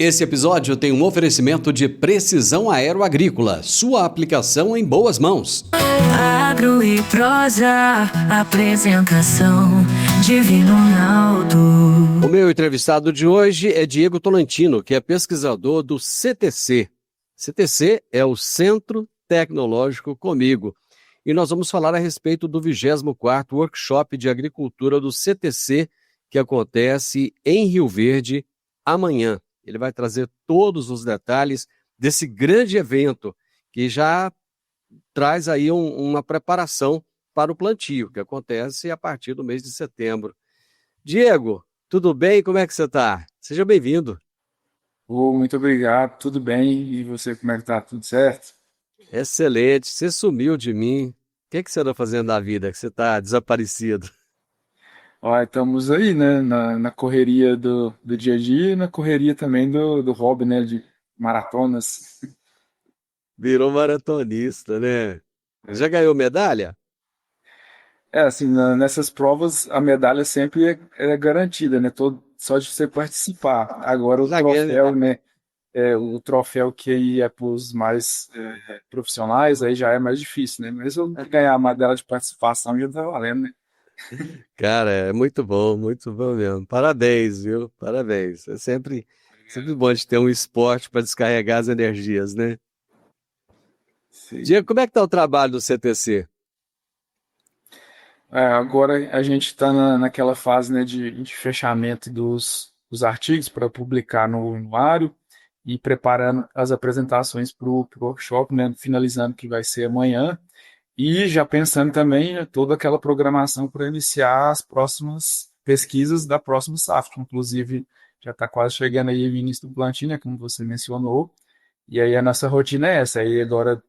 Esse episódio tem um oferecimento de Precisão Aeroagrícola, sua aplicação em boas mãos. Agro e prosa, apresentação Divino Ronaldo. O meu entrevistado de hoje é Diego Tolentino, que é pesquisador do CTC. CTC é o Centro Tecnológico Comigo. E nós vamos falar a respeito do 24º Workshop de Agricultura do CTC, que acontece em Rio Verde amanhã. Ele vai trazer todos os detalhes desse grande evento, que já traz aí uma preparação para o plantio, que acontece a partir do mês de setembro. Diego, tudo bem? Como é que você está? Seja bem-vindo. Muito obrigado, tudo bem? E você, como é que tá? Tudo certo? Excelente, você sumiu de mim. O que você anda fazendo da vida, que você está desaparecido? Ó, estamos aí, né, na correria do dia a dia e na correria também do hobby, né, de maratonas. Virou maratonista, né? Já ganhou medalha? É, assim, nessas provas a medalha sempre é garantida, né, só de você participar. Agora o Já ganhei. troféu, né, o troféu que aí é para os mais profissionais, aí já é mais difícil, né, mas eu ganhar a medalha de participação já tá valendo, né? Cara, é muito bom mesmo. Parabéns, viu? Parabéns. É sempre bom de ter um esporte para descarregar as energias, né? Sim. Diego, como é que tá o trabalho do CTC? Agora a gente está naquela fase, né, de fechamento dos artigos para publicar no anuário e preparando as apresentações para o workshop, né, finalizando que vai ser amanhã e já pensando também, né, toda aquela programação para iniciar as próximas pesquisas da próxima safra. Inclusive já está quase chegando aí o início do plantio, né, como você mencionou, e aí a nossa rotina é essa. Aí agora,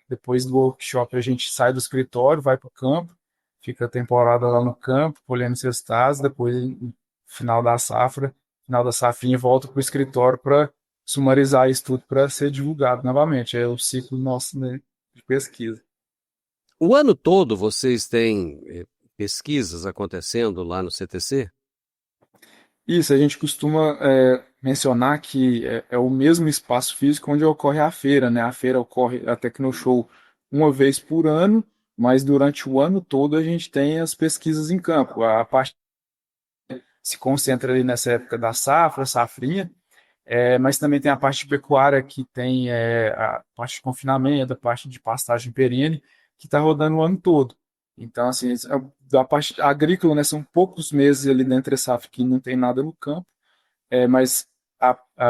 depois do workshop, a gente sai do escritório, vai para o campo, fica a temporada lá no campo, colhendo cestas, depois, no final da safrinha, volta para o escritório para sumarizar isso tudo para ser divulgado novamente. É o ciclo nosso, né, de pesquisa. O ano todo vocês têm pesquisas acontecendo lá no CTC? Isso, a gente costuma mencionar que é o mesmo espaço físico onde ocorre a feira, né? A feira ocorre, a Tecnoshow, uma vez por ano, mas durante o ano todo a gente tem as pesquisas em campo. A parte se concentra ali nessa época da safra, safrinha, mas também tem a parte de pecuária que tem a parte de confinamento, a parte de pastagem perene, que está rodando o ano todo. Então, assim, da parte agrícola, né, são poucos meses ali dentro da safra que não tem nada no campo, mas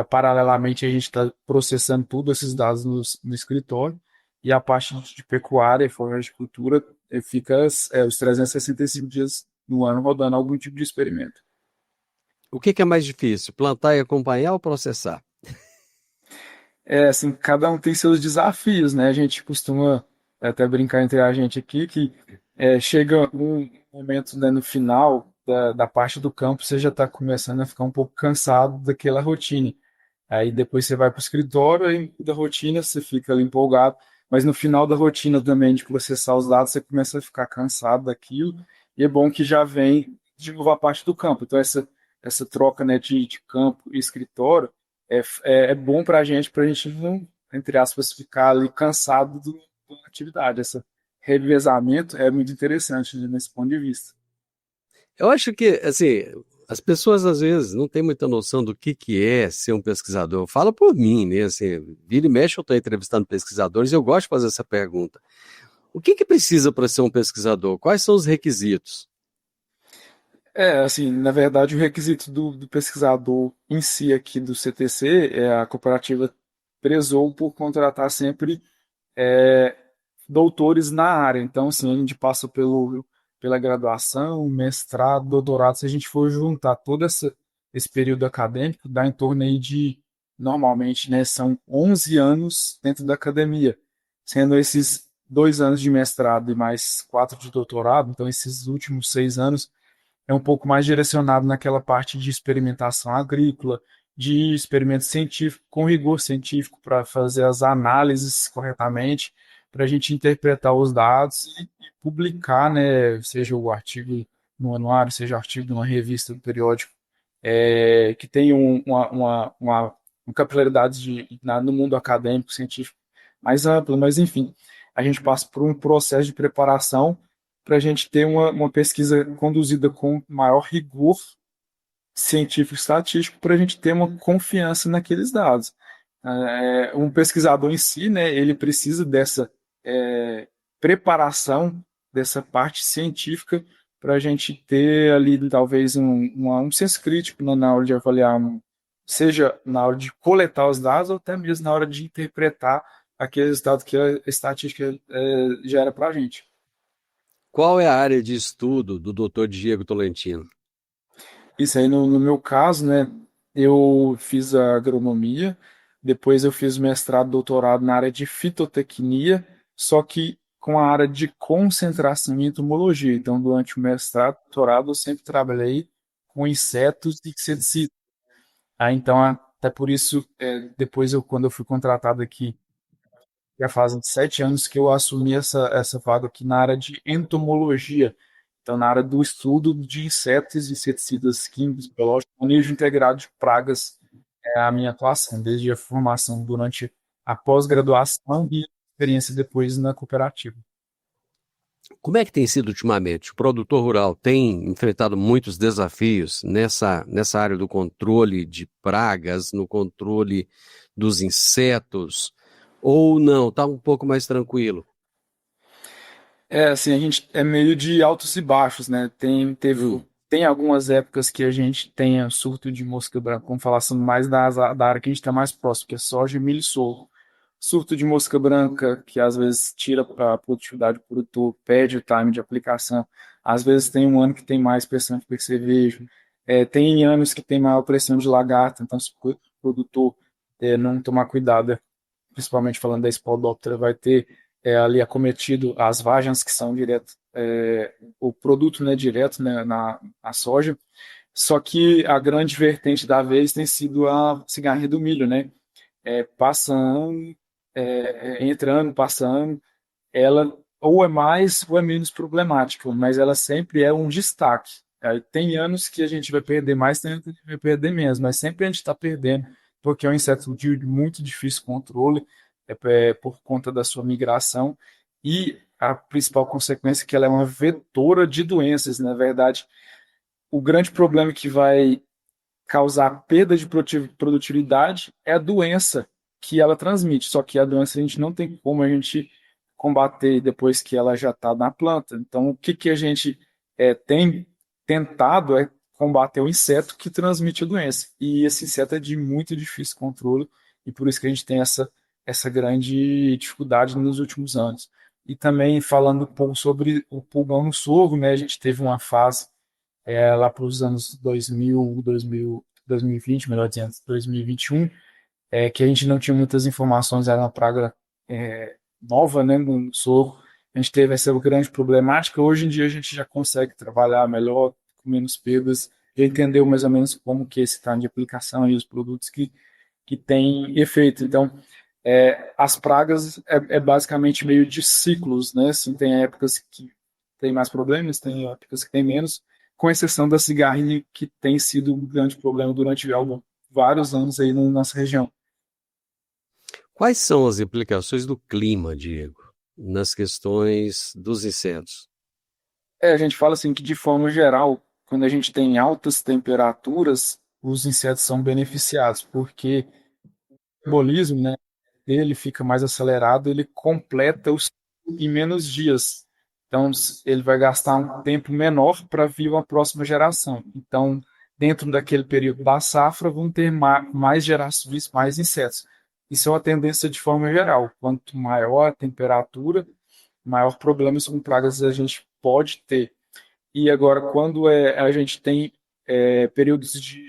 paralelamente a gente está processando tudo esses dados no escritório, e a parte de pecuária e floricultura fica os 365 dias no ano rodando algum tipo de experimento. O que é mais difícil, plantar e acompanhar ou processar? Assim, cada um tem seus desafios, né? A gente costuma até brincar entre a gente aqui que chega um momento, né, no final da parte do campo, você já está começando a ficar um pouco cansado daquela rotina. Aí depois você vai para o escritório e da rotina você fica ali empolgado, mas no final da rotina também de processar os dados, você começa a ficar cansado daquilo, e é bom que já vem de novo a parte do campo. Então essa troca, né, de campo e escritório é bom para a gente não, entre aspas, ficar ali cansado da atividade. Esse revezamento é muito interessante, né, nesse ponto de vista. Eu acho que, assim, as pessoas às vezes não têm muita noção do que é ser um pesquisador. Fala por mim, né? Assim, vira e mexe eu estou entrevistando pesquisadores e eu gosto de fazer essa pergunta. O que precisa para ser um pesquisador? Quais são os requisitos? Assim, na verdade, o requisito do pesquisador em si aqui do CTC, a cooperativa prezou por contratar sempre é, doutores na área. Então, assim, a gente passa pela graduação, mestrado, doutorado. Se a gente for juntar esse período acadêmico, dá em torno aí de, normalmente, né, são 11 anos dentro da academia, sendo esses 2 anos de mestrado e mais 4 de doutorado. Então, esses últimos 6 anos é um pouco mais direcionado naquela parte de experimentação agrícola, de experimento científico, com rigor científico, para fazer as análises corretamente, para a gente interpretar os dados e publicar, né, seja o artigo no anuário, seja o artigo numa revista, um periódico, que tem uma capilaridade no mundo acadêmico, científico mais ampla, mas enfim, a gente passa por um processo de preparação para a gente ter uma pesquisa conduzida com maior rigor científico e estatístico para a gente ter uma confiança naqueles dados. Um pesquisador em si, né, ele precisa dessa preparação, dessa parte científica, para a gente ter ali talvez um senso crítico na hora de avaliar, seja na hora de coletar os dados ou até mesmo na hora de interpretar aqueles dados que a estatística gera para a gente. Qual é a área de estudo do Dr. Diego Tolentino? Isso aí, no meu caso, né, eu fiz a agronomia, depois eu fiz mestrado, doutorado na área de fitotecnia, só que com a área de concentração em entomologia. Então, durante o mestrado, doutorado, eu sempre trabalhei com insetos e inseticidas. Então, até por isso, depois quando eu fui contratado aqui, já fazem 7 anos que eu assumi essa vaga aqui na área de entomologia. Então, na área do estudo de insetos, inseticidas químicos, biológicos, manejo integrado de pragas é a minha atuação, desde a formação durante a pós-graduação e a experiência depois na cooperativa. Como é que tem sido ultimamente? O produtor rural tem enfrentado muitos desafios nessa área do controle de pragas, no controle dos insetos, ou não? Está um pouco mais tranquilo? Assim, a gente é meio de altos e baixos, né? Tem algumas épocas que a gente tenha surto de mosca branca, vamos falar assim, mais da área que a gente está mais próximo, que é soja, milho e sorgo. Surto de mosca branca, que às vezes tira a produtividade do produtor, perde o time de aplicação. Às vezes tem um ano que tem mais pressão de percevejo. Tem anos que tem maior pressão de lagarta, então se o produtor não tomar cuidado, principalmente falando da Spodoptera, vai ter ali acometido as vagens que são direto, o produto, né, direto, né, na soja. Só que a grande vertente da vez tem sido a cigarrinha do milho, né? Passa ano, entra ano, passa ano, ela ou é mais ou é menos problemática, mas ela sempre é um destaque. Tem anos que a gente vai perder mais, tem anos que a gente vai perder menos, mas sempre a gente está perdendo, porque é um inseto de muito difícil controle, por conta da sua migração, e a principal consequência é que ela é uma vetora de doenças. Na verdade, o grande problema que vai causar perda de produtividade é a doença que ela transmite. Só que a doença a gente não tem como a gente combater depois que ela já está na planta. Então, o que a gente tem tentado é combater o inseto que transmite a doença. E esse inseto é de muito difícil controle, e por isso que a gente tem essa grande dificuldade nos últimos anos. E também falando um pouco sobre o pulgão no sorgo, né, a gente teve uma fase lá para os anos 2020, melhor dizendo, 2021, que a gente não tinha muitas informações, era uma praga nova, né, no sorgo. A gente teve essa grande problemática. Hoje em dia a gente já consegue trabalhar melhor, com menos perdas, já entendeu mais ou menos como que é esse tipo de aplicação e os produtos que têm efeito. Então, as pragas é basicamente meio de ciclos, né? Assim, tem épocas que tem mais problemas, tem épocas que tem menos, com exceção da cigarrinha, que tem sido um grande problema durante vários anos aí na nossa região. Quais são as implicações do clima, Diego, nas questões dos insetos? A gente fala assim que, de forma geral, quando a gente tem altas temperaturas, os insetos são beneficiados, porque o metabolismo, né, ele fica mais acelerado, ele completa os em menos dias. Então, ele vai gastar um tempo menor para vir uma próxima geração. Então, dentro daquele período da safra, vão ter mais gerações, mais insetos. Isso é uma tendência de forma geral. Quanto maior a temperatura, maior problemas com pragas a gente pode ter. E agora, quando a gente tem períodos de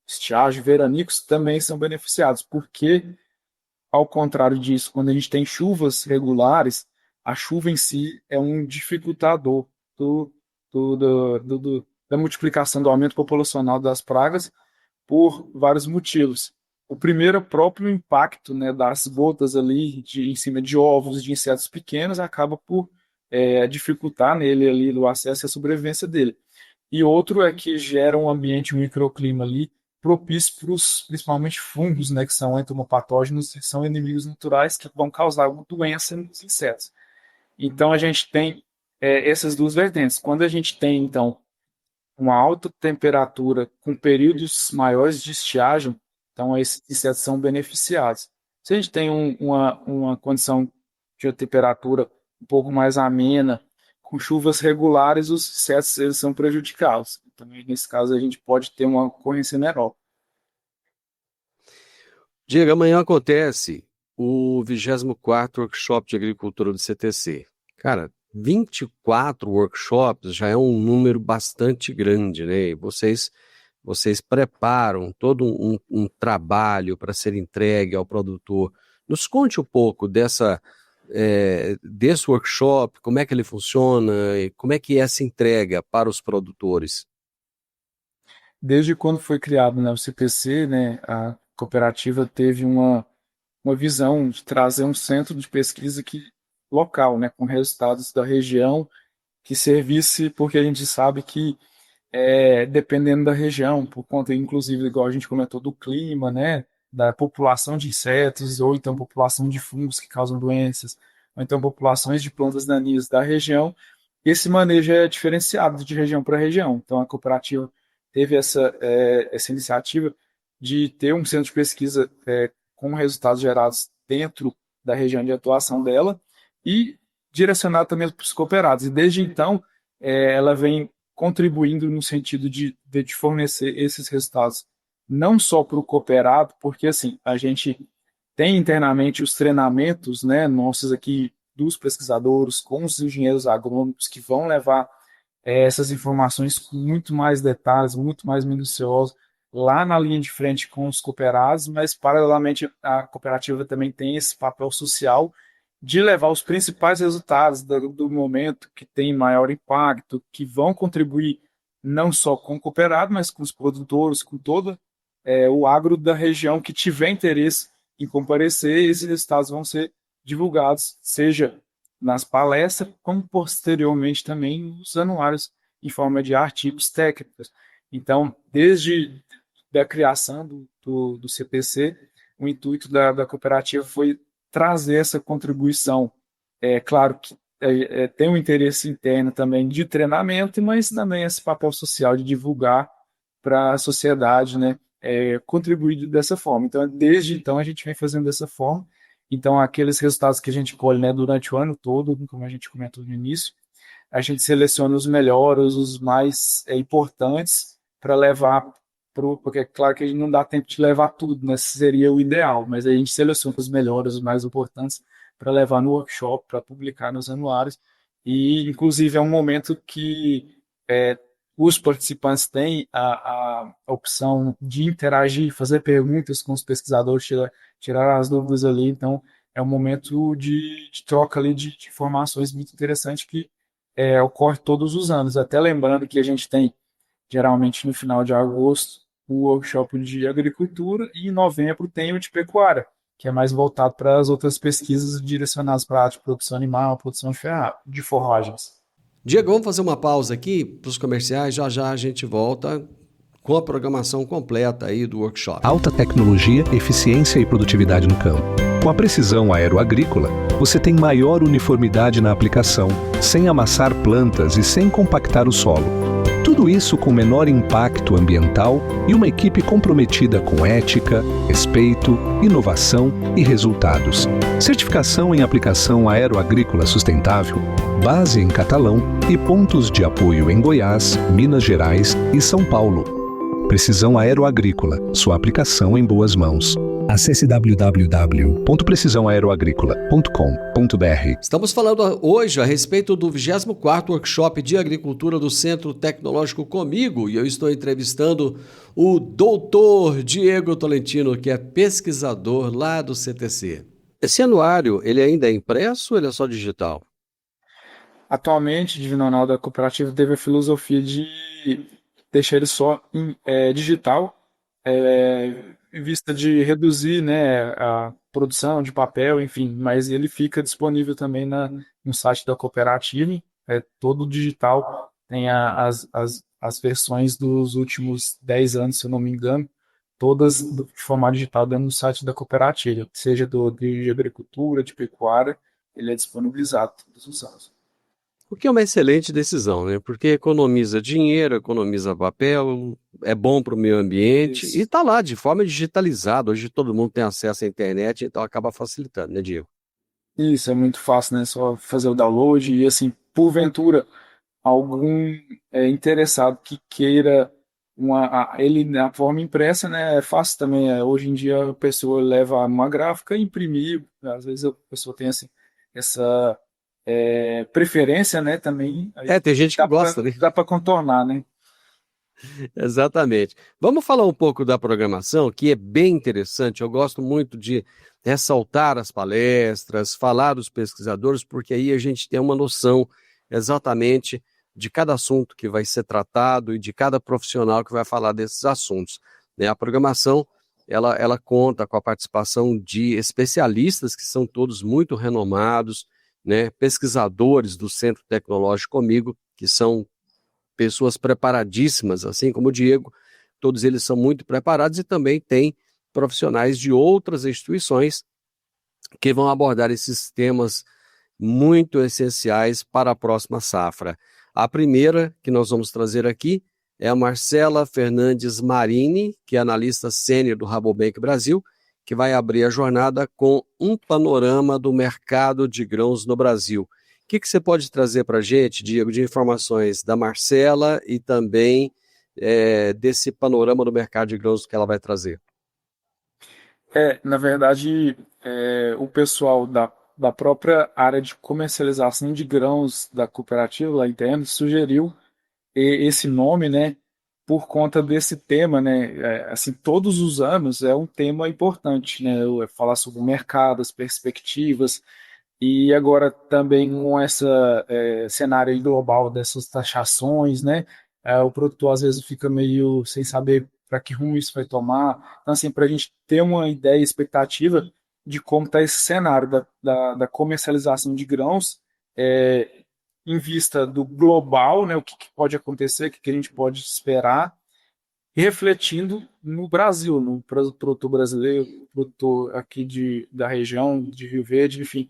estiagem veranicos, também são beneficiados, porque ao contrário disso, quando a gente tem chuvas regulares, a chuva em si é um dificultador do, da multiplicação, do aumento populacional das pragas, por vários motivos. O primeiro é o próprio impacto, né, das gotas ali em cima de ovos de insetos pequenos, acaba por dificultar nele ali o acesso e a sobrevivência dele. E outro é que gera um ambiente, um microclima ali propício para principalmente fungos, né, que são entomopatógenos e são inimigos naturais que vão causar alguma doença nos insetos. Então a gente tem essas duas vertentes. Quando a gente tem, então, uma alta temperatura com períodos maiores de estiagem, então esses insetos são beneficiados. Se a gente tem uma condição de temperatura um pouco mais amena, com chuvas regulares, os insetos eles são prejudicados. Também nesse caso a gente pode ter uma ocorrência anaeróbica. Diego, amanhã acontece o 24º Workshop de Agricultura do CTC. Cara, 24 workshops já é um número bastante grande, né? E vocês preparam todo um trabalho para ser entregue ao produtor. Nos conte um pouco desse workshop, como é que ele funciona e como é que é essa entrega para os produtores. Desde quando foi criado, né, o CPC, né, a cooperativa teve uma visão de trazer um centro de pesquisa local, né, com resultados da região, que servisse, porque a gente sabe que dependendo da região, por conta, inclusive, igual a gente comentou, do clima, né, da população de insetos, ou então população de fungos que causam doenças, ou então populações de plantas daninhas da região, esse manejo é diferenciado de região para região. Então, a cooperativa teve essa iniciativa de ter um centro de pesquisa com resultados gerados dentro da região de atuação dela e direcionado também para os cooperados. E desde então, ela vem contribuindo no sentido de fornecer esses resultados não só para o cooperado, porque assim, a gente tem internamente os treinamentos, né, nossos aqui dos pesquisadores com os engenheiros agrônomos que vão levar essas informações com muito mais detalhes, muito mais minuciosos, lá na linha de frente com os cooperados, mas paralelamente a cooperativa também tem esse papel social de levar os principais resultados do momento que tem maior impacto, que vão contribuir não só com o cooperado, mas com os produtores, com todo o agro da região que tiver interesse em comparecer, esses resultados vão ser divulgados, seja nas palestras, como posteriormente também nos anuários em forma de artigos técnicos. Então, desde a criação do CPC, o intuito da cooperativa foi trazer essa contribuição. É claro que tem um interesse interno também de treinamento, mas também esse papel social de divulgar para a sociedade, né, contribuir dessa forma. Então, desde então, a gente vem fazendo dessa forma. Então, aqueles resultados que a gente colhe, né, durante o ano todo, como a gente comentou no início, a gente seleciona os melhores, os mais importantes para levar porque é claro que a gente não dá tempo de levar tudo, né? Seria o ideal, mas a gente seleciona os melhores, os mais importantes para levar no workshop, para publicar nos anuários. E, inclusive, é um momento que os participantes têm a opção de interagir, fazer perguntas com os pesquisadores, tirar as dúvidas ali. Então, é um momento de troca ali de informações muito interessante que ocorre todos os anos. Até lembrando que a gente tem, geralmente no final de agosto, o workshop de agricultura e em novembro tem o de pecuária, que é mais voltado para as outras pesquisas direcionadas para a área de produção animal, produção de forragens. Diego, vamos fazer uma pausa aqui para os comerciais, já já a gente volta com a programação completa aí do workshop. Alta tecnologia, eficiência e produtividade no campo. Com a precisão aeroagrícola, você tem maior uniformidade na aplicação, sem amassar plantas e sem compactar o solo. Tudo isso com menor impacto ambiental e uma equipe comprometida com ética, respeito, inovação e resultados. Certificação em aplicação aeroagrícola sustentável, base em Catalão e pontos de apoio em Goiás, Minas Gerais e São Paulo. Precisão Aeroagrícola, sua aplicação em boas mãos. Acesse www.precisaoaeroagricola.com.br. Estamos falando hoje a respeito do 24º Workshop de Agricultura do Centro Tecnológico Comigo, e eu estou entrevistando o doutor Diego Tolentino, que é pesquisador lá do CTC. Esse anuário, ele ainda é impresso ou ele é só digital? Atualmente, Divino Ronaldo, a cooperativa teve a filosofia de deixar ele só digital, em vista de reduzir, né, a produção de papel, enfim, mas ele fica disponível também no site da cooperativa, todo digital, tem as versões dos últimos 10 anos, se eu não me engano, todas de forma digital dentro do site da cooperativa, seja de agricultura, de pecuária, ele é disponibilizado todos os anos. O que é uma excelente decisão, né? Porque economiza dinheiro, economiza papel, é bom para o meio ambiente Isso. e está lá de forma digitalizada. Hoje todo mundo tem acesso à internet, então acaba facilitando, né, Diego? Isso, é muito fácil, né? Só fazer o download e, assim, porventura, algum interessado que queira ele na forma impressa, né? É fácil também. Hoje em dia a pessoa leva uma gráfica e imprimir. Às vezes a pessoa tem assim, essa preferência, né? Também aí Tem gente que gosta, né? dá para contornar, né? Exatamente. Vamos falar um pouco da programação, que é bem interessante. Eu gosto muito de ressaltar as palestras, falar dos pesquisadores, porque aí a gente tem uma noção exatamente de cada assunto que vai ser tratado e de cada profissional que vai falar desses assuntos, né? A programação, ela conta com a participação de especialistas que são todos muito renomados, né? Pesquisadores do Centro Tecnológico Comigo, que são pessoas preparadíssimas, assim como o Diego, todos eles são muito preparados e também tem profissionais de outras instituições que vão abordar esses temas muito essenciais para a próxima safra. A primeira que nós vamos trazer aqui é a Marcela Fernandes Marini, que é analista sênior do Rabobank Brasil, que vai abrir a jornada com um panorama do mercado de grãos no Brasil. O que você pode trazer para a gente, Diego, de informações da Marcela e também desse panorama do mercado de grãos que ela vai trazer? Na verdade, o pessoal da própria área de comercialização de grãos da cooperativa lá interna sugeriu esse nome, né, por conta desse tema, né, assim, todos os anos é um tema importante, né, falar sobre o mercado, as perspectivas, e agora também com essa cenário aí global dessas taxações, né, o produtor às vezes fica meio sem saber para que rumo isso vai tomar. Então, assim, para a gente ter uma ideia e expectativa de como está esse cenário da comercialização de grãos, em vista do global, né, o que pode acontecer, o que a gente pode esperar, e refletindo no Brasil, no produtor brasileiro, produtor aqui da região de Rio Verde, enfim,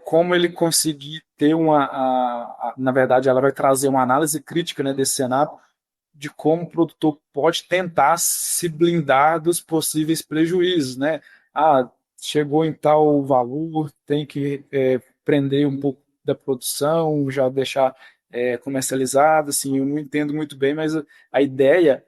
como ele conseguir ter na verdade, ela vai trazer uma análise crítica, né, desse cenário, de como o produtor pode tentar se blindar dos possíveis prejuízos, né? Chegou em tal valor, tem que prender um pouco da produção, já deixar comercializado, assim, eu não entendo muito bem, mas a ideia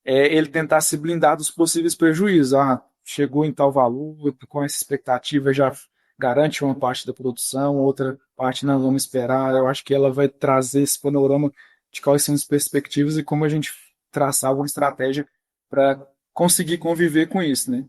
é ele tentar se blindar dos possíveis prejuízos. Chegou em tal valor, com essa expectativa já garante uma parte da produção, outra parte não, vamos esperar. Eu acho que ela vai trazer esse panorama de quais são as perspectivas e como a gente traçar uma estratégia para conseguir conviver com isso, né?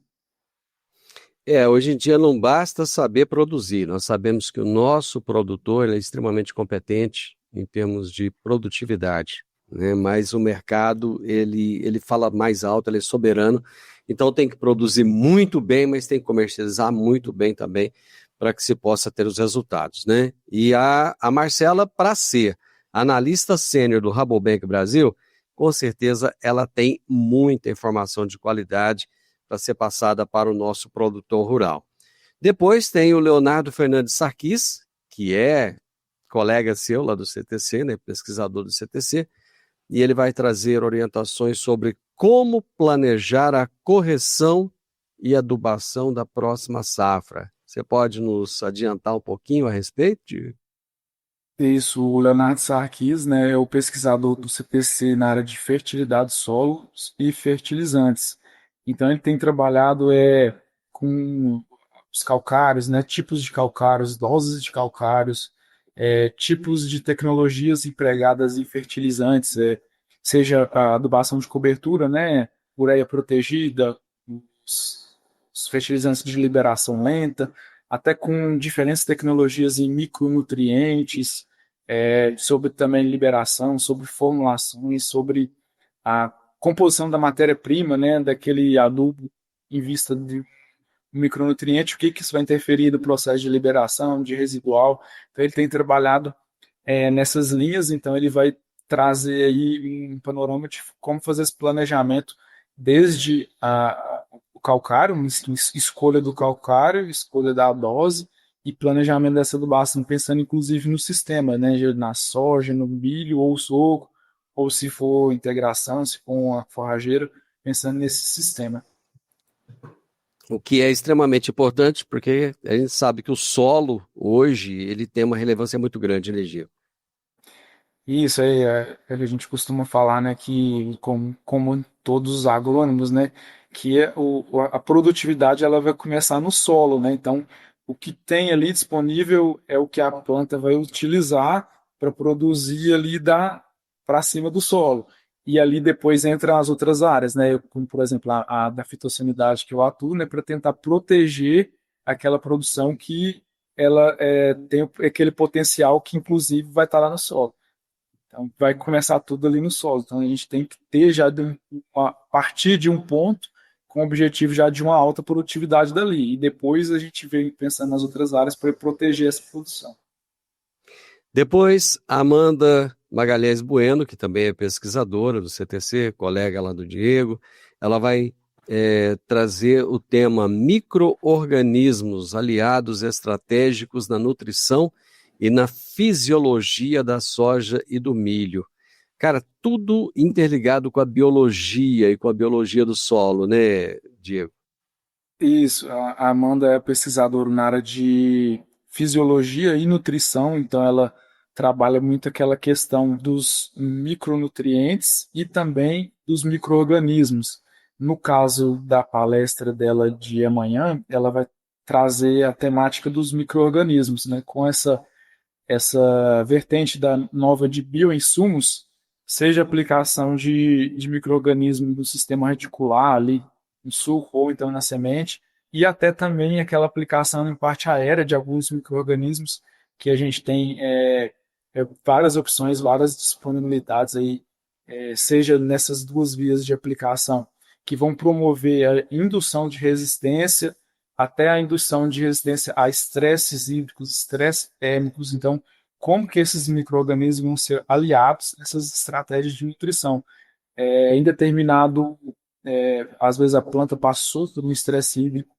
Hoje em dia não basta saber produzir, nós sabemos que o nosso produtor ele é extremamente competente em termos de produtividade, né? Mas o mercado ele fala mais alto, ele é soberano, então tem que produzir muito bem, mas tem que comercializar muito bem também para que se possa ter os resultados, né? E a Marcela, para ser analista sênior do Rabobank Brasil, com certeza ela tem muita informação de qualidade para ser passada para o nosso produtor rural. Depois tem o Leonardo Fernandes Sarquis, que é colega seu lá do CTC, né, pesquisador do CTC, e ele vai trazer orientações sobre como planejar a correção e adubação da próxima safra. Você pode nos adiantar um pouquinho a respeito? Isso, o Leonardo Sarquis, né, é o pesquisador do CTC na área de fertilidade de solos e fertilizantes. Então ele tem trabalhado com os calcários, né, tipos de calcários, doses de calcários, tipos de tecnologias empregadas em fertilizantes, seja a adubação de cobertura, né, ureia protegida, os fertilizantes de liberação lenta, até com diferentes tecnologias em micronutrientes, sobre também liberação, sobre formulações, sobre a composição da matéria-prima, né, daquele adubo em vista de micronutriente, o que isso vai interferir no processo de liberação, de residual. Então ele tem trabalhado nessas linhas, então ele vai trazer aí um panorama de como fazer esse planejamento desde o calcário, escolha do calcário, escolha da dose e planejamento dessa adubação, pensando inclusive no sistema, né, na soja, no milho ou sorgo, ou se for integração, se for uma forrageira, pensando nesse sistema. O que é extremamente importante, porque a gente sabe que o solo, hoje, ele tem uma relevância muito grande, né, Gil? Isso aí a gente costuma falar, né, que como todos os agrônomos, né, que a produtividade ela vai começar no solo, né? Então, o que tem ali disponível é o que a planta vai utilizar para produzir ali para cima do solo. E ali depois entra as outras áreas, né? Como por exemplo a da fitossanidade que eu atuo, né, para tentar proteger aquela produção que ela tem aquele potencial que inclusive vai estar lá no solo. Então, vai começar tudo ali no solo. Então, a gente tem que ter já a partir de um ponto com o objetivo já de uma alta produtividade dali. E depois a gente vem pensando nas outras áreas para proteger essa produção. Depois, a Amanda Magalhães Bueno, que também é pesquisadora do CTC, colega lá do Diego, ela vai trazer o tema micro-organismos aliados estratégicos na nutrição e na fisiologia da soja e do milho. Cara, tudo interligado com a biologia e com a biologia do solo, né, Diego? Isso, a Amanda é pesquisadora na área de fisiologia e nutrição, então ela trabalha muito aquela questão dos micronutrientes e também dos micro-organismos. No caso da palestra dela de amanhã, ela vai trazer a temática dos micro-organismos, né? Com essa vertente da nova de bioinsumos, seja aplicação de micro-organismos no sistema reticular, ali no suco ou então na semente, e até também aquela aplicação em parte aérea de alguns micro-organismos que a gente tem várias opções, várias disponibilidades aí, seja nessas duas vias de aplicação, que vão promover a indução de resistência até a indução de resistência a estresses hídricos, estresses térmicos. Então, como que esses micro-organismos vão ser aliados nessas estratégias de nutrição? Em determinado, às vezes a planta passou por um estresse hídrico,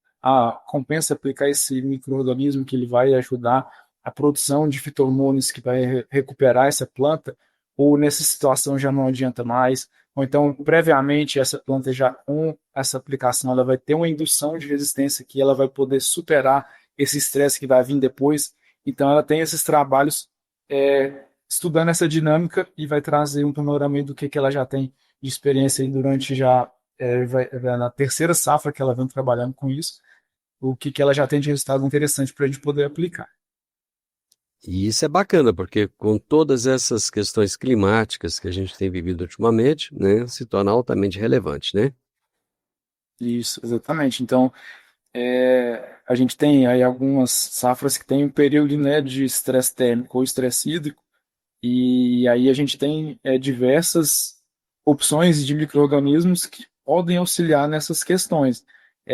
compensa aplicar esse micro-organismo que ele vai ajudar a produção de fito-hormônios que vai recuperar essa planta, ou nessa situação já não adianta mais, ou então previamente essa planta já com essa aplicação ela vai ter uma indução de resistência que ela vai poder superar esse estresse que vai vir depois. Então ela tem esses trabalhos estudando essa dinâmica e vai trazer um panorama do que ela já tem de experiência aí durante já na terceira safra que ela vem trabalhando com isso, o que ela já tem de resultado interessante para a gente poder aplicar. E isso é bacana, porque com todas essas questões climáticas que a gente tem vivido ultimamente, né, se torna altamente relevante, né? Isso, exatamente. Então, a gente tem aí algumas safras que tem um período, né, de estresse térmico ou estresse hídrico, e aí a gente tem diversas opções de micro-organismos que podem auxiliar nessas questões.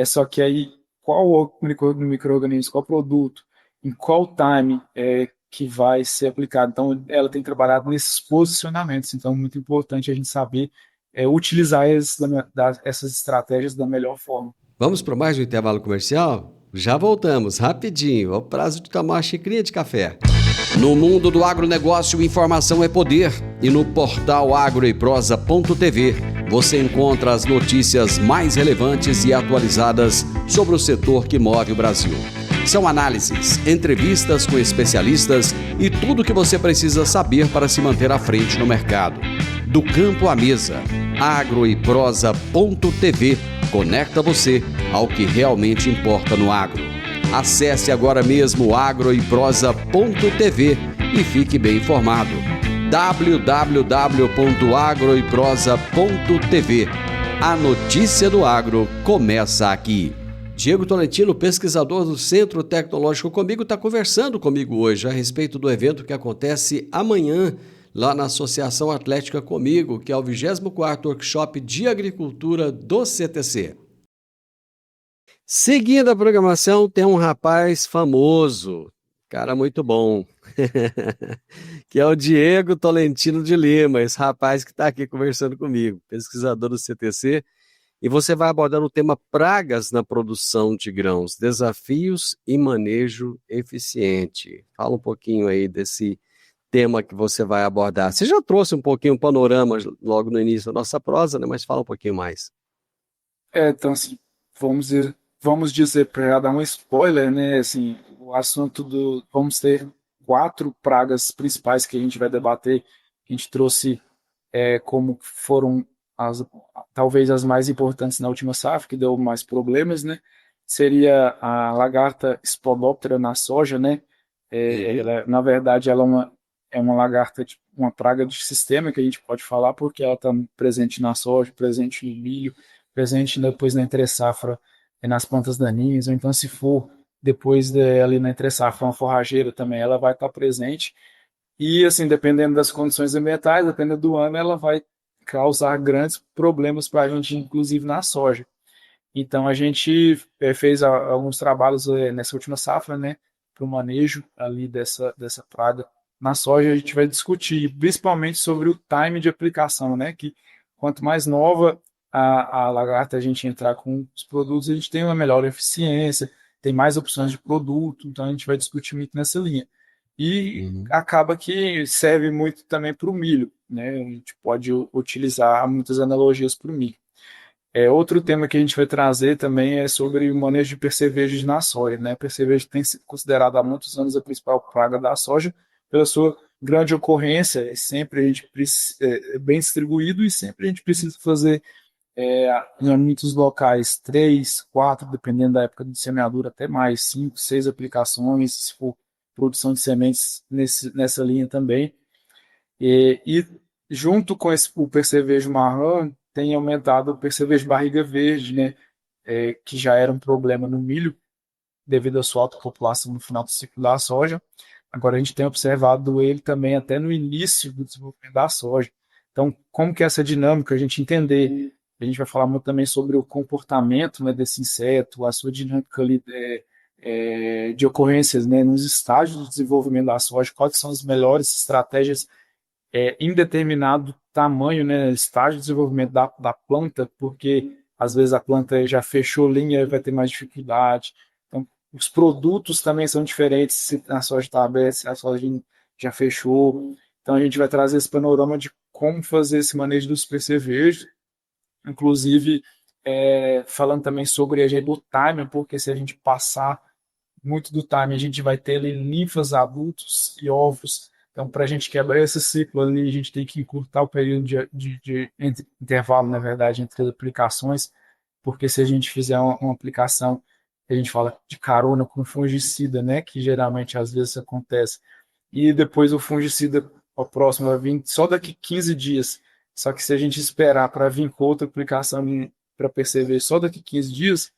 Só que aí, qual micro-organismo, qual produto, em qual time que vai ser aplicado. Então, ela tem trabalhado nesses posicionamentos. Então, é muito importante a gente saber utilizar essas estratégias da melhor forma. Vamos para mais um intervalo comercial? Já voltamos, rapidinho, ao prazo de tomar uma xicrinha de café. No mundo do agronegócio, informação é poder. E no portal agroeprosa.tv você encontra as notícias mais relevantes e atualizadas sobre o setor que move o Brasil. São análises, entrevistas com especialistas e tudo o que você precisa saber para se manter à frente no mercado. Do campo à mesa, agroeprosa.tv conecta você ao que realmente importa no agro. Acesse agora mesmo agroeprosa.tv e fique bem informado. www.agroeprosa.tv. A notícia do agro começa aqui. Diego Tolentino, pesquisador do Centro Tecnológico Comigo, está conversando comigo hoje a respeito do evento que acontece amanhã lá na Associação Atlética Comigo, que é o 24º Workshop de Agricultura do CTC. Seguindo a programação, tem um rapaz famoso, cara muito bom, que é o Diego Tolentino de Lima, esse rapaz que está aqui conversando comigo, pesquisador do CTC, e você vai abordar o tema pragas na produção de grãos, desafios e manejo eficiente. Fala um pouquinho aí desse tema que você vai abordar. Você já trouxe um pouquinho o panorama logo no início da nossa prosa, né? Mas fala um pouquinho mais. Então, assim, vamos dizer, para dar um spoiler, né? Assim, o assunto do. Vamos ter 4 pragas principais que a gente vai debater. A gente trouxe como foram as, talvez as mais importantes na última safra, que deu mais problemas, né? Seria a lagarta Spodoptera na soja, né? Na verdade, ela é uma lagarta, uma praga de sistema que a gente pode falar, porque ela está presente na soja, presente no milho, presente depois na entre-safra nas plantas daninhas, ou então se for depois ali na entre-safra uma forrageira também, ela vai estar presente. E assim, dependendo das condições ambientais, dependendo do ano, ela vai causar grandes problemas para a gente, inclusive na soja. Então a gente fez alguns trabalhos nessa última safra, né, para o manejo ali dessa praga na soja. A gente vai discutir principalmente sobre o time de aplicação, né, que quanto mais nova a lagarta a gente entrar com os produtos, a gente tem uma melhor eficiência, tem mais opções de produto, então a gente vai discutir muito nessa linha. E acaba que serve muito também para o milho, né? A gente pode utilizar muitas analogias para o milho. Outro tema que a gente vai trazer também é sobre o manejo de percevejos na soja, né? Percevejo tem sido considerado há muitos anos a principal praga da soja pela sua grande ocorrência, sempre a gente é bem distribuído e sempre a gente precisa fazer em muitos locais 3, 4, dependendo da época de semeadura, até mais 5, 6 aplicações, se for produção de sementes nessa linha também. E junto com o percevejo marrom, tem aumentado o percevejo barriga verde, né? Que já era um problema no milho, devido à sua alta população no final do ciclo da soja. Agora a gente tem observado ele também até no início do desenvolvimento da soja. Então, como que é essa dinâmica, a gente entender, a gente vai falar muito também sobre o comportamento, né, desse inseto, a sua dinâmica ali, de ocorrências, né, nos estágios do desenvolvimento da soja, quais são as melhores estratégias em determinado tamanho, né, estágio de desenvolvimento da planta, porque às vezes a planta já fechou linha e vai ter mais dificuldade. Então, os produtos também são diferentes, se a soja está aberta, se a soja já fechou. Então, a gente vai trazer esse panorama de como fazer esse manejo dos percevejos, inclusive falando também sobre o time, porque se a gente passar muito do time, a gente vai ter ali linfas adultos e ovos. Então, para a gente quebrar esse ciclo ali, a gente tem que encurtar o período de intervalo, na verdade, entre as aplicações, porque se a gente fizer uma aplicação, a gente fala de carona com fungicida, né, que geralmente às vezes acontece, e depois o fungicida, o próximo vai vir só daqui 15 dias. Só que se a gente esperar para vir com outra aplicação para perceber só daqui 15 dias,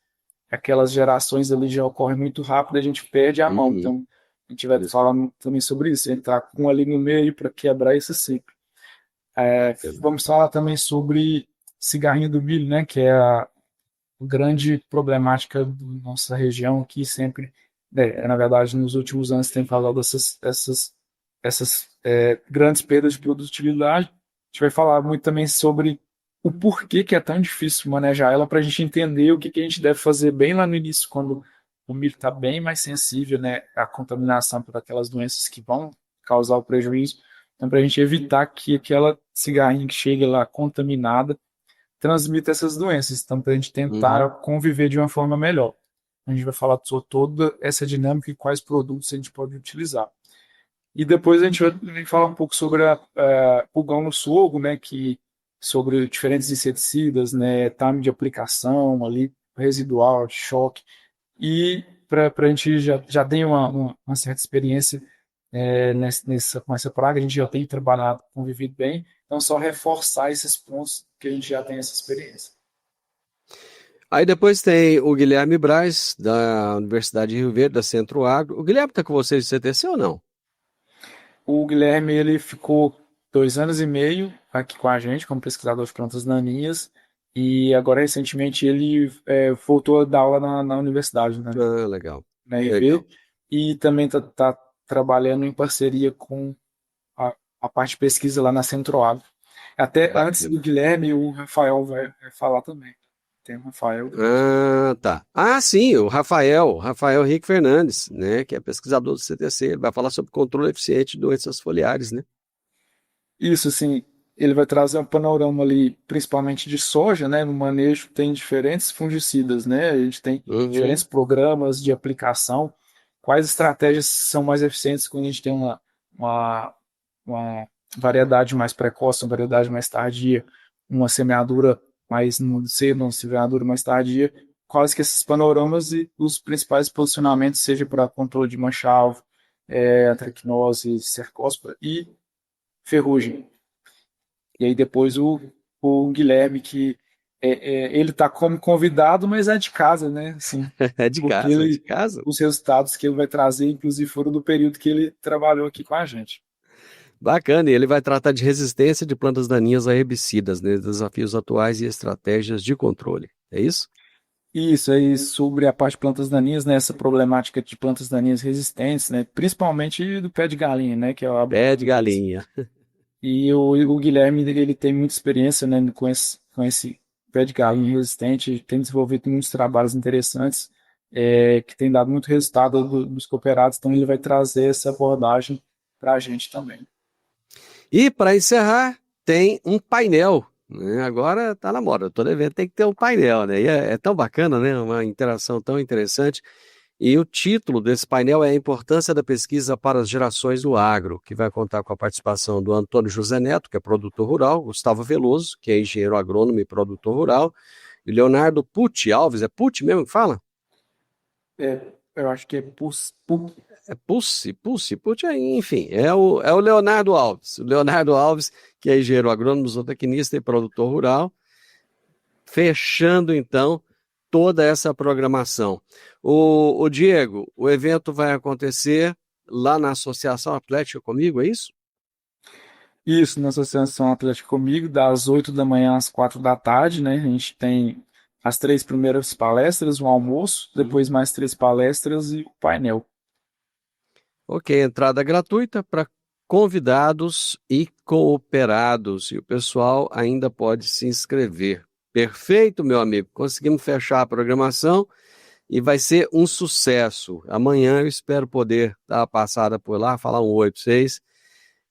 aquelas gerações ali já ocorrem muito rápido, a gente perde a mão. Então, a gente vai falar também sobre isso, entrar com ali no meio para quebrar esse ciclo. Vamos falar também sobre cigarrinho do milho, né, que é a grande problemática da nossa região aqui sempre, na verdade, nos últimos anos tem falado essas grandes perdas de produtividade. A gente vai falar muito também sobre o porquê que é tão difícil manejar ela, para a gente entender o que a gente deve fazer bem lá no início, quando o milho está bem mais sensível, né, à contaminação por aquelas doenças que vão causar o prejuízo. Então, para a gente evitar que aquela cigarrinha que chegue lá contaminada transmita essas doenças. Então, para a gente tentar conviver de uma forma melhor. A gente vai falar sobre toda essa dinâmica e quais produtos a gente pode utilizar. E depois a gente vai falar um pouco sobre pulgão no sorgo, né, sobre diferentes inseticidas, né, time de aplicação ali, residual, choque. E para a gente já tem uma certa experiência com essa praga, a gente já tem trabalhado, convivido bem, então só reforçar esses pontos que a gente já tem essa experiência. Aí depois tem o Guilherme Braz, da Universidade de Rio Verde, da Centro Agro. O Guilherme está com vocês de CTC ou não? O Guilherme, ele ficou 2 anos e meio aqui com a gente, como pesquisador de plantas daninhas, e agora recentemente ele voltou a dar aula na universidade, né? Ah, legal. Na EV, Legal. e também tá trabalhando em parceria com a parte de pesquisa lá na Centro Agro. Até antes do Guilherme, o Rafael vai falar também. Tem o Rafael. Ah, tá. Ah, sim, o Rafael Henrique Fernandes, né, que é pesquisador do CTC, ele vai falar sobre controle eficiente de doenças foliares, né? Isso, assim, ele vai trazer um panorama ali, principalmente de soja, né? No manejo tem diferentes fungicidas, né? A gente tem diferentes programas de aplicação. Quais estratégias são mais eficientes quando a gente tem uma variedade mais precoce, uma variedade mais tardia, uma semeadura mais cedo, uma semeadura mais tardia? Quais que esses panoramas e os principais posicionamentos, seja para controle de mancha-alvo, antracnose, cercóspora e ferrugem. E aí depois o Guilherme, que ele está como convidado, mas é de casa, né? Assim, É de casa, é de casa. Os resultados que ele vai trazer, inclusive, foram do período que ele trabalhou aqui com a gente. Bacana, e ele vai tratar de resistência de plantas daninhas a herbicidas, né? Desafios atuais e estratégias de controle. É isso? Isso, aí sobre a parte de plantas daninhas, né? Essa problemática de plantas daninhas resistentes, né? Principalmente do pé de galinha, né? Que é o pé de galinha. E o Guilherme, ele tem muita experiência, né, com esse pé de galinha resistente, tem desenvolvido muitos trabalhos interessantes, que tem dado muito resultado dos cooperados, então ele vai trazer essa abordagem para a gente também. E para encerrar, tem um painel, né? Agora está na moda, todo evento tem que ter um painel, né? E é tão bacana, né? Uma interação tão interessante. E o título desse painel é A Importância da Pesquisa para as Gerações do Agro, que vai contar com a participação do Antônio José Neto, que é produtor rural, Gustavo Veloso, que é engenheiro agrônomo e produtor rural, e Leonardo Pucci Alves, é Pucci mesmo que fala? Eu acho que é Pucci, enfim, é o Leonardo Alves. O Leonardo Alves, que é engenheiro agrônomo, zootecnista e produtor rural, fechando então toda essa programação. O Diego, o evento vai acontecer lá na Associação Atlética Comigo, é isso? Isso, na Associação Atlética Comigo, das 8 da manhã às 4 da tarde, né? A gente tem as 3 primeiras palestras, um almoço, depois mais 3 palestras e o painel. Ok, entrada gratuita para convidados e cooperados, e o pessoal ainda pode se inscrever. Perfeito, meu amigo. Conseguimos fechar a programação e vai ser um sucesso. Amanhã eu espero poder dar uma passada por lá, falar um oi para vocês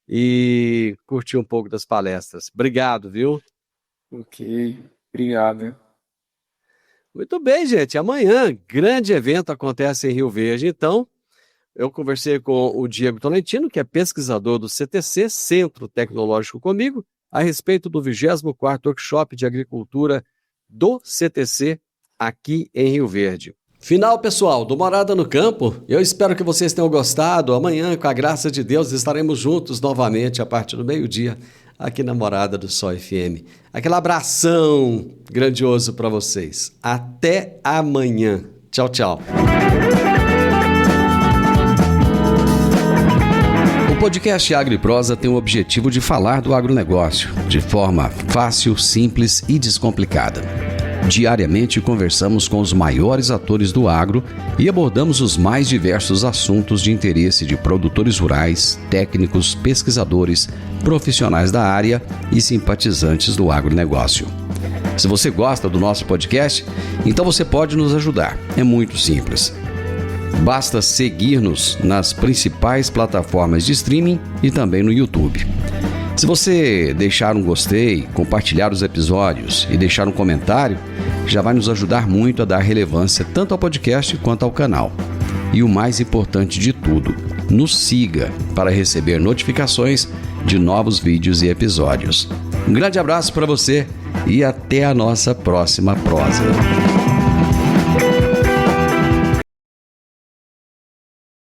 e curtir um pouco das palestras. Obrigado, viu? Ok, obrigado. Muito bem, gente. Amanhã, grande evento acontece em Rio Verde. Então, eu conversei com o Diego Tolentino, que é pesquisador do CTC, Centro Tecnológico Comigo, a respeito do 24º Workshop de Agricultura do CTC aqui em Rio Verde. Final, pessoal, do Morada no Campo. Eu espero que vocês tenham gostado. Amanhã, com a graça de Deus, estaremos juntos novamente a partir do meio-dia aqui na Morada do Sol FM. Aquele abração grandioso para vocês. Até amanhã. Tchau, tchau. O podcast Agro e Prosa tem o objetivo de falar do agronegócio de forma fácil, simples e descomplicada. Diariamente conversamos com os maiores atores do agro e abordamos os mais diversos assuntos de interesse de produtores rurais, técnicos, pesquisadores, profissionais da área e simpatizantes do agronegócio. Se você gosta do nosso podcast, então você pode nos ajudar. É muito simples. Basta seguir-nos nas principais plataformas de streaming e também no YouTube. Se você deixar um gostei, compartilhar os episódios e deixar um comentário, já vai nos ajudar muito a dar relevância tanto ao podcast quanto ao canal. E o mais importante de tudo, nos siga para receber notificações de novos vídeos e episódios. Um grande abraço para você e até a nossa próxima prosa.